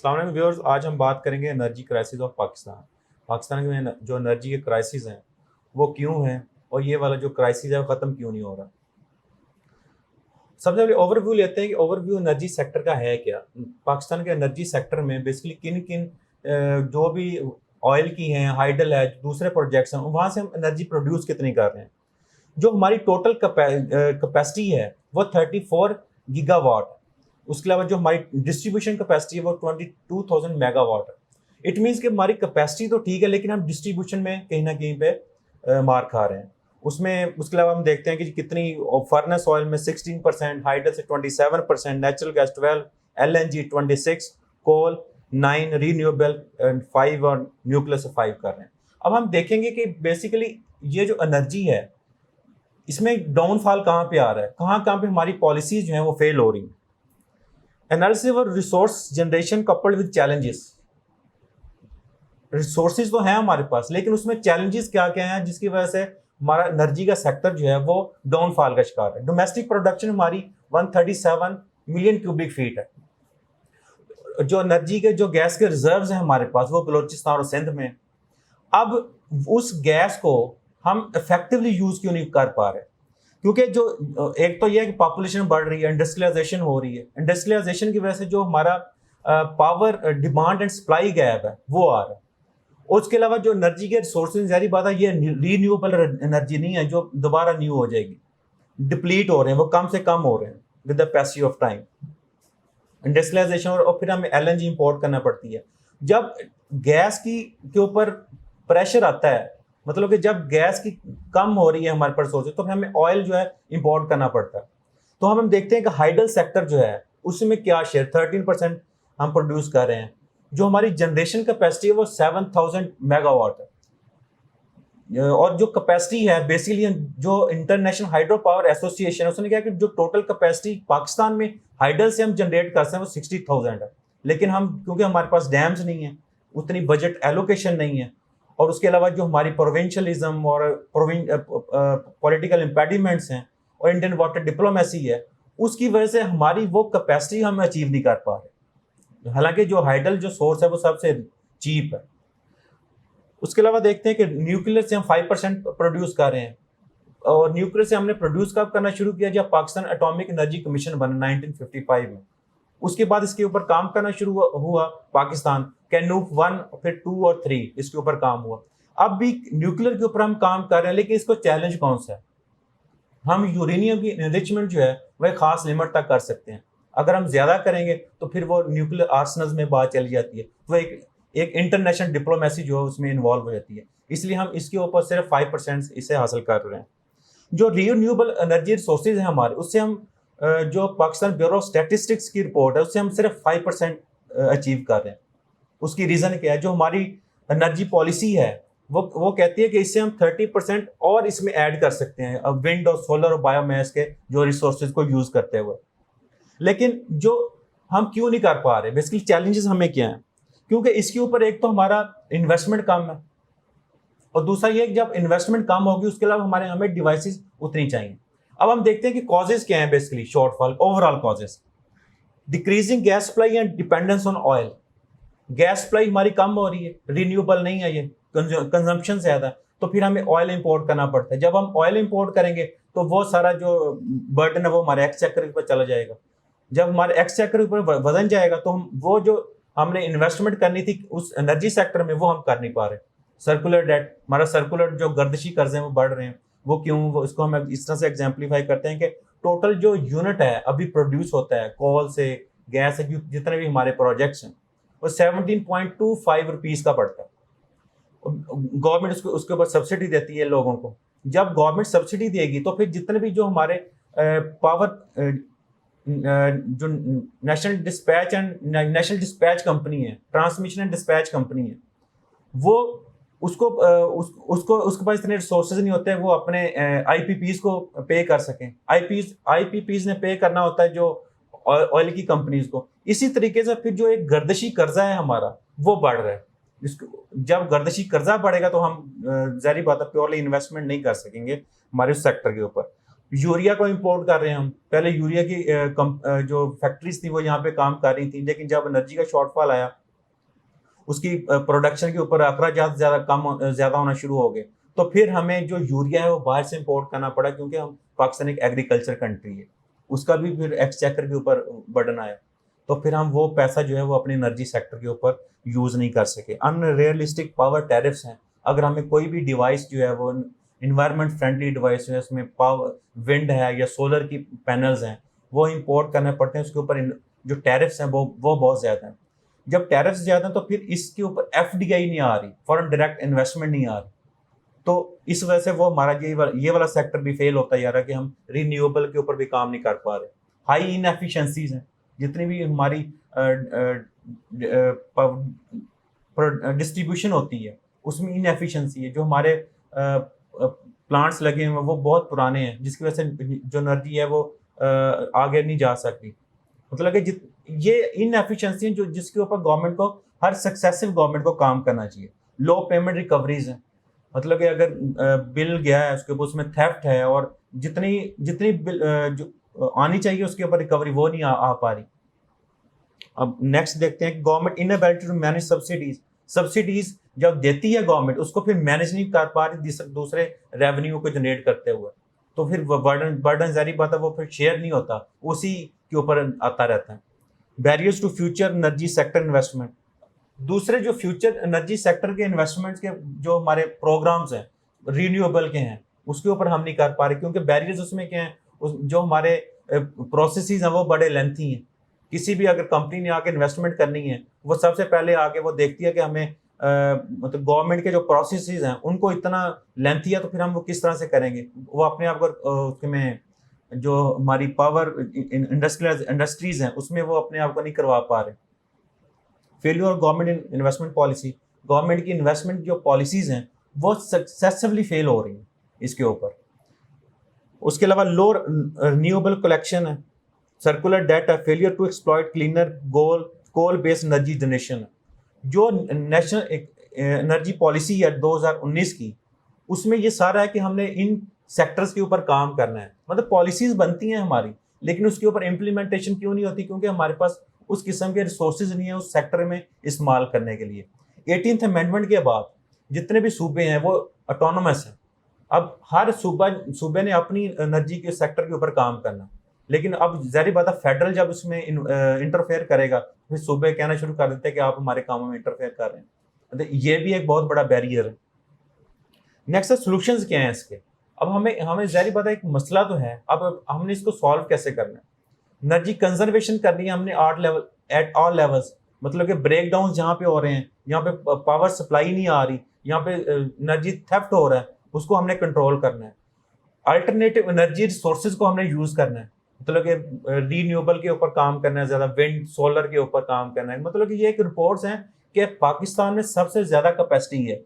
अस्सलाम वालेकुम व्यूअर्स, आज हम बात करेंगे energy crisis of Pakistan. Pakistan में जो एनर्जी के क्राइसिस हैं वो क्यों हैं और ये वाला जो क्राइसिस है वो ख़त्म क्यों नहीं हो रहा। सबसे पहले ओवरव्यू लेते हैं कि ओवरव्यू एनर्जी सेक्टर का है क्या। पाकिस्तान के एनर्जी सेक्टर में बेसिकली किन किन जो भी ऑयल की हैं, हाइडल है, दूसरे प्रोजेक्ट्स हैं, वहाँ से हम एनर्जी प्रोड्यूस कितनी कर रहे हैं। जो हमारी टोटल कैपेसिटी है वो 34 गीगावाट है। उसके अलावा जो हमारी डिस्ट्रीब्यूशन कैपेसिटी है वो 22,000 मेगावाट है। इट मीन्स कि हमारी कैपेसिटी तो ठीक है लेकिन हम डिस्ट्रीब्यूशन में कहीं ना कहीं पे मार खा रहे हैं। उसमें उसके अलावा हम देखते हैं कि कितनी फर्नेस ऑयल में 16%, हाइडल से 27%, नेचुरल गैस 12, LNG 26, कोल 9, रीन्यूएबल 5 और न्यूक्लियर से 5 कर रहे हैं। अब हम देखेंगे कि बेसिकली ये जो एनर्जी है इसमें डाउनफॉल कहाँ पे आ रहा है, कहाँ कहाँ पे हमारी पॉलिसीज जो हैं वो फेल हो रही हैं। एनालिसिस और resource generation coupled with challenges. Resources तो हैं हमारे पास लेकिन उसमें चैलेंजेस क्या क्या हैं जिसकी वजह से हमारा एनर्जी का सेक्टर जो है वो डाउनफॉल का शिकार है। डोमेस्टिक प्रोडक्शन हमारी 137 मिलियन क्यूबिक फीट है। जो एनर्जी के जो गैस के रिजर्व्स हैं हमारे पास वो बलोचिस्तान और सिंध में। अब उस गैस को हम इफेक्टिवली यूज क्यों नहीं कर पा रहे, क्योंकि जो एक तो यह है कि पॉपुलेशन बढ़ रही है, इंडस्ट्रियलाइजेशन हो रही है। इंडस्ट्रियलाइजेशन की वजह से जो हमारा power demand and supply gap है वो आ रहा है। और उसके अलावा जो एनर्जी के रिसोर्सेज, जारी बात है ये रीन्यूएबल एनर्जी नहीं है जो दोबारा न्यू हो जाएगी। डिप्लीट हो रहे हैं, वो कम से कम हो रहे हैं with the passage of time. Industrialisation और फिर हमें LNG इंपोर्ट करना पड़ती है। जब गैस की के ऊपर प्रेशर आता है, मतलब कि जब गैस की कम हो रही है हमारे पास सोर्सेज, तो हमें ऑयल जो है इंपोर्ट करना पड़ता है। तो हम देखते हैं कि हाइडल सेक्टर जो है उसमें क्या शेयर 13% हम प्रोड्यूस कर रहे हैं। जो हमारी जनरेशन कैपेसिटी है वो 7,000 मेगावाट है। और जो कैपेसिटी है बेसिकली जो इंटरनेशनल हाइड्रो पावर एसोसिएशन है उसने कहा कि जो टोटल कैपेसिटी पाकिस्तान में हाइडल से हम जनरेट करते हैं वो 60,000 है। लेकिन हम क्योंकि हमारे पास डैम्स नहीं है, उतनी बजट एलोकेशन नहीं है, और उसके अलावा जो हमारी प्रोविंशलिज्म और पॉलिटिकल इम्पेडिमेंट्स हैं और इंडियन वाटर डिप्लोमेसी है, उसकी वजह से हमारी वो कैपेसिटी हम अचीव नहीं कर पा रहे। हालांकि जो हाइडल जो सोर्स है वो सबसे चीप है। उसके अलावा देखते हैं कि न्यूक्लियर से हम 5% प्रोड्यूस कर रहे हैं। और न्यूक्लियर से हमने प्रोड्यूस कब करना शुरू किया जब पाकिस्तान एटॉमिक एनर्जी कमीशन बना 1955 में। उसके बाद इसके ऊपर काम करना शुरू हुआ पाकिस्तान। कैनूक 1, फिर 2 और 3 इसके ऊपर काम हुआ। अब भी न्यूक्लियर के ऊपर हम काम कर रहे हैं लेकिन इसको चैलेंज कौन सा है। हम यूरेनियम की एनरिचमेंट जो है वह खास लिमिट तक कर सकते हैं। अगर हम ज्यादा करेंगे तो फिर वो न्यूक्लियर आर्सनल्स में बात चली जाती है, तो एक इंटरनेशनल डिप्लोमेसी जो है उसमें इन्वॉल्व हो जाती है। इसलिए हम इसके ऊपर सिर्फ 5% इसे हासिल कर रहे हैं। जो रीन्यूएबल एनर्जी रिसोर्सेज हैं हमारे, उससे हम जो पाकिस्तान ब्यूरो ऑफ स्टैटिस्टिक्स की रिपोर्ट है उससे हम सिर्फ 5% अचीव कर रहे हैं। उसकी रीज़न क्या है, जो हमारी एनर्जी पॉलिसी है वो कहती है कि इससे हम 30% और इसमें ऐड कर सकते हैं, अब विंड और सोलर और बायोमास के जो रिसोर्सेज को यूज़ करते हुए। लेकिन जो हम क्यों नहीं कर पा रहे, बेसिकली चैलेंजेस हमें क्या हैं, क्योंकि इसके ऊपर एक तो हमारा इन्वेस्टमेंट कम है और दूसरा ये कि जब इन्वेस्टमेंट कम होगी उसके अलावा हमें डिवाइसेस उतनी चाहिए। अब हम देखते हैं कि कॉजेज क्या हैं basically shortfall. Overall causes decreasing gas supply and dependence on oil. Gas supply हमारी कम हो रही है, रिन्यूएबल नहीं है, ये कंजम्पशन ज्यादा है, तो फिर हमें ऑयल इंपोर्ट करना पड़ता है। जब हम ऑयल इंपोर्ट करेंगे तो वो सारा जो बर्डन है वो हमारे एक्सचेकर के ऊपर चला जाएगा। जब हमारे एक्सचेकर के ऊपर वजन जाएगा तो हम वो जो हमने इन्वेस्टमेंट करनी थी उस एनर्जी सेक्टर में वो हम कर नहीं पा रहे। सर्कुलर डेट, हमारा सर्कुलर जो गर्दिशी कर्जे हैं वो बढ़ रहे हैं। वो क्यों, वो इसको हम इस तरह से एग्जाम्पलीफाई करते हैं कि टोटल जो यूनिट है अभी प्रोड्यूस होता है कोल से, गैस से, जितने भी हमारे प्रोजेक्ट्स हैं वो 17.25 रुपीज़ का पड़ता है। गवर्नमेंट उसके ऊपर सब्सिडी देती है लोगों को। जब गवर्नमेंट सब्सिडी देगी तो फिर जितने भी जो हमारे पावर जो नेशनल डिस्पैच कंपनी है, ट्रांसमिशन एंड डिस्पैच कंपनी है, वो उसके पास इतने रिसोर्सेज नहीं होते हैं वो अपने IPPs को पे कर सकें। IPPs ने पे करना होता है जो ऑयल की कंपनीज को। इसी तरीके से फिर जो एक गर्दिशी कर्जा है हमारा वो बढ़ रहा है। जब गर्दिशी कर्जा बढ़ेगा तो हम जारी बात है प्योरली इन्वेस्टमेंट नहीं कर सकेंगे हमारे उस सेक्टर के ऊपर। यूरिया को इंपोर्ट कर रहे हैं हम। पहले यूरिया की जो फैक्ट्रीज थी वो यहाँ पे काम कर रही थी, लेकिन जब एनर्जी का शॉर्टफॉल आया, उसकी प्रोडक्शन के ऊपर अखराजात ज्यादा होना शुरू हो गए, तो फिर हमें जो यूरिया है वो बाहर से इंपोर्ट करना पड़ा, क्योंकि हम पाकिस्तान एक एग्रीकल्चर कंट्री है, उसका भी फिर एक्सचेकर के ऊपर बर्डन आया। तो फिर हम वो पैसा जो है वो अपने एनर्जी सेक्टर के ऊपर यूज नहीं कर सके। अनरियलिस्टिक पावर टैरिफ्स हैं। अगर हमें कोई भी डिवाइस जो है वो इन्वायरमेंट फ्रेंडली डिवाइस है, उसमें पावर विंड है या सोलर की पैनल्स हैं, वो इंपोर्ट करने पड़ते हैं, उसके ऊपर जो टैरिफ्स हैं वो बहुत ज़्यादा हैं। जब टैरिफ्स ज़्यादा हैं तो फिर इसके ऊपर FDI नहीं आ रही, फॉरेन डायरेक्ट इन्वेस्टमेंट नहीं आ रही। तो इस वजह से वो हमारा ये वाला सेक्टर भी फेल होता जा रहा है कि हम रिन्यूएबल के ऊपर भी काम नहीं कर पा रहे। हाई इनएफिशिएंसीज हैं, जितनी भी हमारी डिस्ट्रीब्यूशन होती है उसमें इनएफिशिएंसी है। जो हमारे प्लांट्स लगे हुए हैं वो बहुत पुराने हैं, जिसकी वजह से जो एनर्जी है वो आगे नहीं जा सकती। मतलब कि ये इनएफिशिएंसी है जो जिसके ऊपर गवर्नमेंट को, हर सक्सेसिव गवर्नमेंट को काम करना चाहिए। लो पेमेंट रिकवरीज है, मतलब कि अगर बिल गया है उसके ऊपर, उसमें थेफ्ट है और जितनी जितनी बिल जो आनी चाहिए उसके ऊपर रिकवरी वो नहीं आ पा रही। अब नेक्स्ट देखते हैं कि government inability to manage subsidies जब देती है गवर्नमेंट, उसको फिर मैनेज नहीं कर पा रही दूसरे रेवेन्यू को जनरेट करते हुए, तो फिर बर्डन जारी बात है वो फिर शेयर नहीं होता, उसी के ऊपर आता रहता है। Barriers to future energy sector investment. दूसरे जो फ्यूचर एनर्जी सेक्टर के इन्वेस्टमेंट्स के जो हमारे प्रोग्राम्स हैं रिन्यूएबल के हैं, उसके ऊपर हम नहीं कर पा रहे, क्योंकि बैरियर्स उसमें क्या है, जो हमारे प्रोसेसेस हैं वो बड़े लेंथी हैं। किसी भी अगर कंपनी ने आके इन्वेस्टमेंट करनी है, वो सबसे पहले आके वो देखती है कि हमें मतलब गवर्नमेंट के जो प्रोसेसेस हैं उनको इतना लेंथी है, तो फिर हम वो किस तरह से करेंगे। वो अपने आप को उसमें जो हमारी पावर इंडस्ट्रीज हैं उसमें वो अपने आप को नहीं करवा पा रहे। Failure of government investment policy. Government की इन्वेस्टमेंट जो पॉलिसीज हैं वो सक्सेसफुली फेल हो रही हैं इसके ऊपर। उसके अलावा लो रिन्यूएबल कलेक्शन है, सर्कुलर डेट है, failure to exploit cleaner coal based energy generation. जो नेशनल एनर्जी पॉलिसी है 2019 की, उसमें ये सारा है कि हमने इन सेक्टर्स के ऊपर काम करना है। मतलब पॉलिसीज बनती हैं हमारी, लेकिन उसके ऊपर इम्प्लीमेंटेशन क्यों नहीं होती? क्योंकि हमारे पास उस किस्म के रिसोर्सेज नहीं है उस सेक्टर में इस्तेमाल करने के लिए। 18th अमेंडमेंट के बाद जितने भी सूबे हैं वो ऑटोनोमस हैं। अब हर सूबे ने अपनी एनर्जी के सेक्टर के ऊपर काम करना, लेकिन अब ज़ाहिर बात है फेडरल जब उसमें इंटरफेयर करेगा, फिर सूबे कहना शुरू कर देते हैं कि आप हमारे कामों में इंटरफेयर कर रहे हैं। तो ये भी एक बहुत बड़ा बैरियर है। नेक्स्ट है सोल्यूशंस क्या हैं इसके। अब हमें ज़ाहिर बात है एक मसला तो है, अब हमने इसको सॉल्व कैसे करना है। एनर्जी कंजर्वेशन करनी है हमने एट ऑल लेवल्स। मतलब कि ब्रेक डाउन जहाँ पे हो रहे हैं, यहाँ पे पावर सप्लाई नहीं आ रही, यहाँ पे एनर्जी थेफ्ट हो रहा है, उसको हमने कंट्रोल करना है। अल्टरनेटिव एनर्जी रिसोर्सेज को हमने यूज करना है, मतलब कि रीन्यूएबल के ऊपर काम करना है, ज्यादा विंड सोलर के ऊपर काम करना है। मतलब कि ये एक रिपोर्ट्स हैं कि पाकिस्तान में सबसे ज्यादा कैपेसिटी है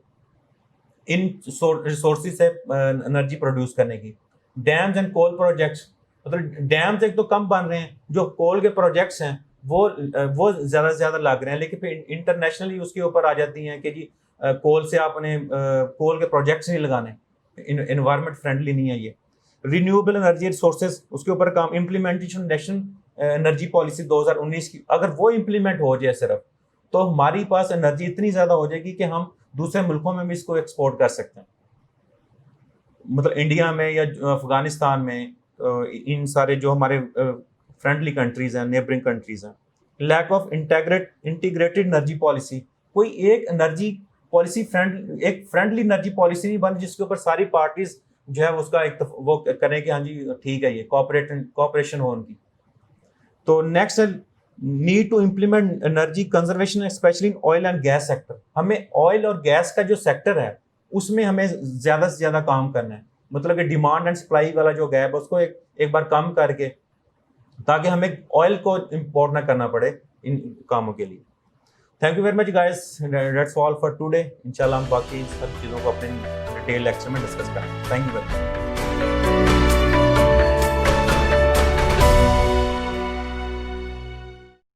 इन रिसोर्सेज से एनर्जी प्रोड्यूस करने की। डैम्स एंड कोल प्रोजेक्ट्स, मतलब डैम्स एक तो कम बन रहे हैं, जो कोल के प्रोजेक्ट्स हैं वो ज्यादा से ज्यादा लग रहे हैं, लेकिन फिर इंटरनेशनली उसके ऊपर आ जाती हैं कि जी कोल से आपने कोल के प्रोजेक्ट्स नहीं लगाने, इन्वायरमेंट फ्रेंडली नहीं है ये। रिन्यूएबल एनर्जी रिसोर्सेज, उसके ऊपर काम। इम्प्लीमेंटेशन नेशनल एनर्जी पॉलिसी 2019 की, अगर वो इम्प्लीमेंट हो जाए सिर्फ, तो हमारी पास एनर्जी इतनी ज्यादा हो जाएगी कि हम दूसरे मुल्कों में भी इसको एक्सपोर्ट कर सकते हैं। मतलब इंडिया में या अफगानिस्तान में, इन सारे जो हमारे फ्रेंडली कंट्रीज हैं, नेबरिंग कंट्रीज हैं। Lack of integrated energy policy. कोई एक एनर्जी पॉलिसी एक फ्रेंडली एनर्जी पॉलिसी नहीं बन जिसके ऊपर सारी पार्टीज जो है उसका एक वो करें कि हाँ जी ठीक है, ये कोऑपरेशन हो उनकी। तो नेक्स्ट है need to implement energy conservation specially in oil and gas sector. हमें ऑयल और गैस का जो सेक्टर है उसमें हमें ज्यादा से ज्यादा काम करना है। मतलब कि डिमांड एंड सप्लाई वाला जो गैप है उसको एक बार कम करके, ताकि हमें ऑयल को इंपोर्ट ना करना पड़े इन कामों के लिए। Thank you very much guys, that's all for today. इंशाल्लाह हम बाकी सब चीज़ों को अपने डिटेल लेक्चर में डिस्कस करेंगे। Thank you very much.